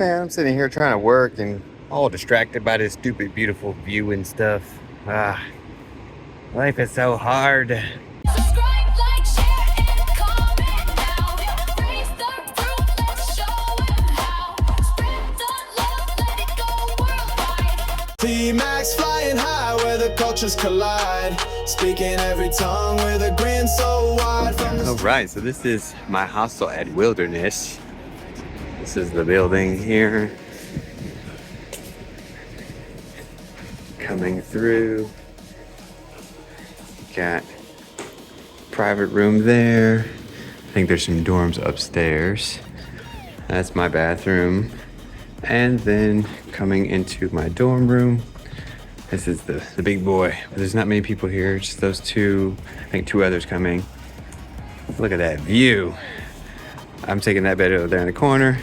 Man, I'm sitting here trying to work and all distracted by this stupid, beautiful view and stuff. Ah, life is so hard. Subscribe, like, share, and comment now. Raise the roof, let's show 'em how. Spread the love, let it go worldwide. TMax flying high where the cultures collide. Speaking every tongue with a grin so wide from the Alright, so this is my hostel at Wilderness. This is the building here. Coming through. Got private room there. I think there's some dorms upstairs. That's my bathroom. And then coming into my dorm room. This is the big boy. There's not many people here, just those two. I think two others coming. Look at that view. I'm taking that bed over there in the corner.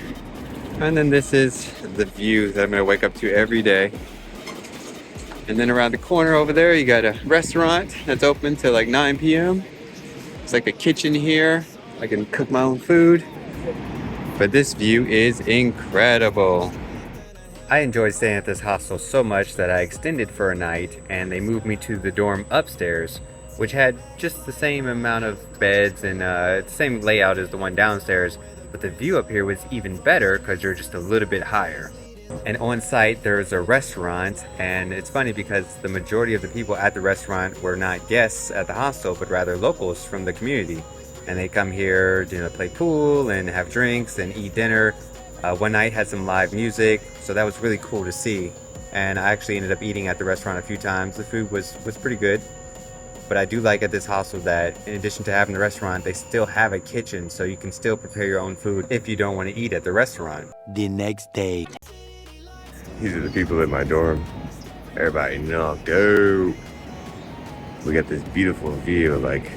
And then this is the view that I'm gonna wake up to every day. And then around the corner over there, you got a restaurant that's open till like 9 p.m. It's like a kitchen here. I can cook my own food. But this view is incredible. I enjoyed staying at this hostel so much that I extended for a night and they moved me to the dorm upstairs, which had just the same amount of beds and the same layout as the one downstairs, but the view up here was even better because you're just a little bit higher. And on site there's a restaurant, and it's funny because the majority of the people at the restaurant were not guests at the hostel, but rather locals from the community. And they come here to play pool and have drinks and eat dinner. One night had some live music, so that was really cool to see. And I actually ended up eating at the restaurant a few times. The food was pretty good. But I do like at this hostel that in addition to having the restaurant, they still have a kitchen, so you can still prepare your own food if you don't want to eat at the restaurant. The next day. These are the people in my dorm. Everybody knocked out. We got this beautiful view. Like,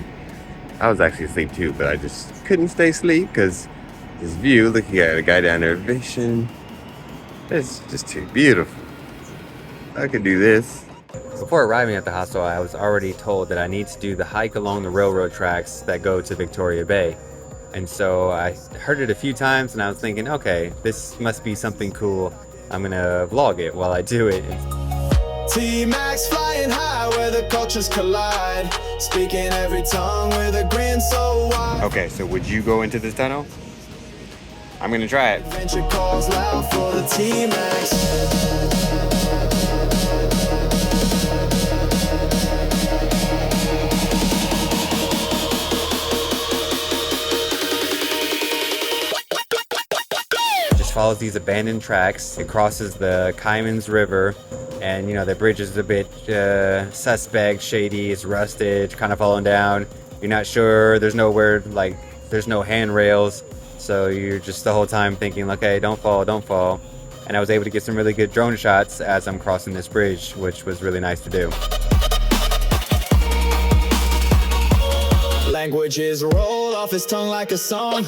I was actually asleep too, but I just couldn't stay asleep because this view, looking at a guy down there fishing, it's just too beautiful. I could do this. Before arriving at the hostel, I was already told that I need to do the hike along the railroad tracks that go to Victoria Bay. And so I heard it a few times and I was thinking, okay, this must be something cool. I'm gonna vlog it while I do it. TMax flying high where the cultures collide. Speaking every tongue with a grin so wide. Okay, so would you go into this tunnel? I'm gonna try it. Adventure calls loud for the TMax. Follows these abandoned tracks. It crosses the Kaaimans River, and the bridge is a bit suspect, shady, it's rusted, kind of falling down. You're not sure, there's nowhere, like there's no handrails, so you're just the whole time thinking, okay, don't fall, don't fall. And I was able to get some really good drone shots as I'm crossing this bridge, which was really nice to do. Languages roll off his tongue like a song.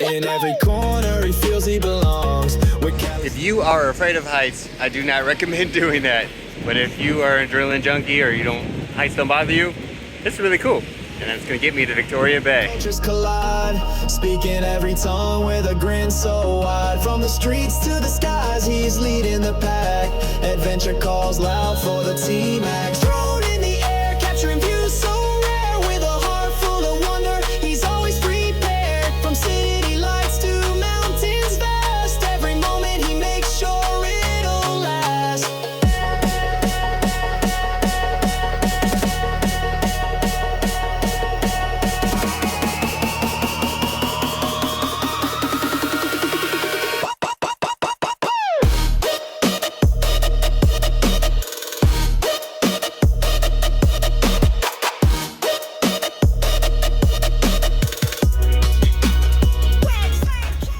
In every corner he feels he belongs. If you are afraid of heights, I do not recommend doing that. But if you are an adrenaline junkie or heights don't bother you, it's really cool. And it's gonna get me to Victoria Bay. Cultures collide, speaking every tongue with a grin so wide. From the streets to the skies, he's leading the pack. Adventure calls loud for the T-Max. Thrown in the air, capturing views so rare. With a heart full of wonder, he's always prepared. From city lights to mountains vast, every moment he makes sure it'll last.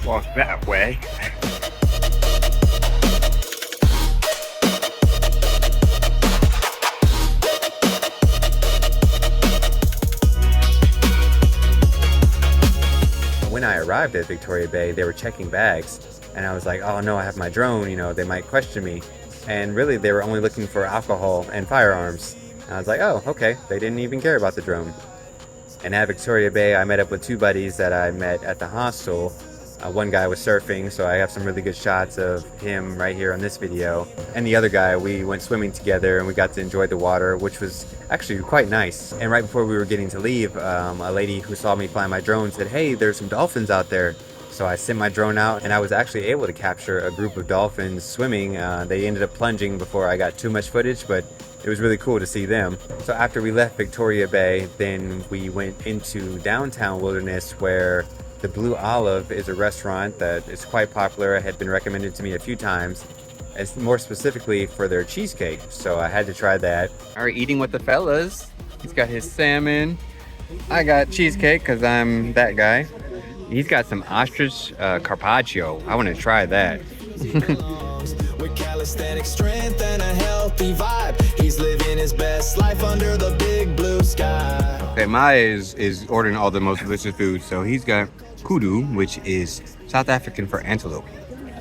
Walk that way. When I arrived at Victoria Bay, they were checking bags, and I was like, oh no, I have my drone, they might question me. And really, they were only looking for alcohol and firearms. And I was like, oh, okay, they didn't even care about the drone. And at Victoria Bay, I met up with two buddies that I met at the hostel. One guy was surfing, so I have some really good shots of him right here on this video. And the other guy, we went swimming together and we got to enjoy the water, which was actually quite nice. And right before we were getting to leave, a lady who saw me fly my drone said, "Hey, there's some dolphins out there." So I sent my drone out and I was actually able to capture a group of dolphins swimming. They ended up plunging before I got too much footage, but it was really cool to see them. So after we left Victoria Bay, then we went into downtown Wilderness, where the Blue Olive is a restaurant that is quite popular. It had been recommended to me a few times, and more specifically for their cheesecake. So I had to try that. All right, eating with the fellas. He's got his salmon. I got cheesecake because I'm that guy. He's got some ostrich carpaccio. I want to try that. With calisthenic strength and a healthy vibe, he's living his best life under the big blue sky. Okay, Maya is ordering all the most delicious food. So he's got kudu, which is South African for antelope.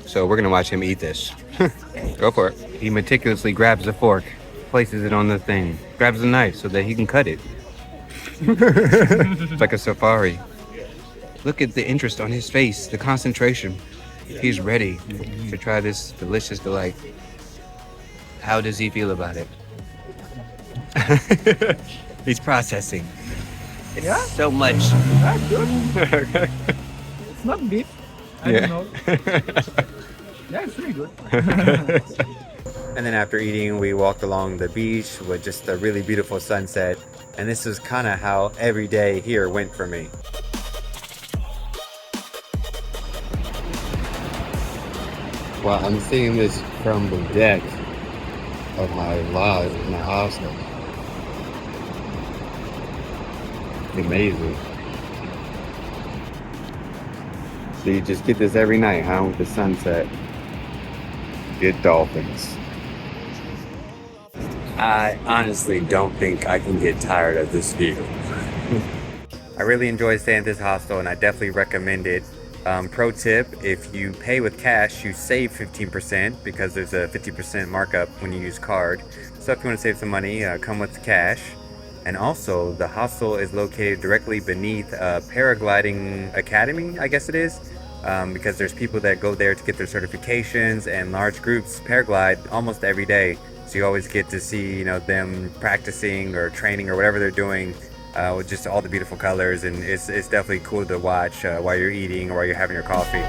So we're gonna watch him eat this. Go for it. He meticulously grabs a fork, places it on the thing, grabs a knife so that he can cut it. It's like a safari. Look at the interest on his face, the concentration. He's ready to try this delicious delight. How does he feel about it? He's processing. It's so much. That's good. It's not beef. I don't know. Yeah, it's really good. And then after eating, we walked along the beach with just a really beautiful sunset. And this is kind of how every day here went for me. Well, I'm seeing this from the deck of my lodge in the hostel. It's amazing. So you just get this every night, huh? With the sunset. Get dolphins. I honestly don't think I can get tired of this view. I really enjoy staying at this hostel and I definitely recommend it. Pro tip, if you pay with cash, you save 15% because there's a 50% markup when you use card. So if you want to save some money, come with cash. And also, the hostel is located directly beneath a paragliding academy, I guess it is, because there's people that go there to get their certifications, and large groups paraglide almost every day. So you always get to see, you know, them practicing or training or whatever they're doing. With just all the beautiful colors, and it's definitely cool to watch while you're eating or while you're having your coffee.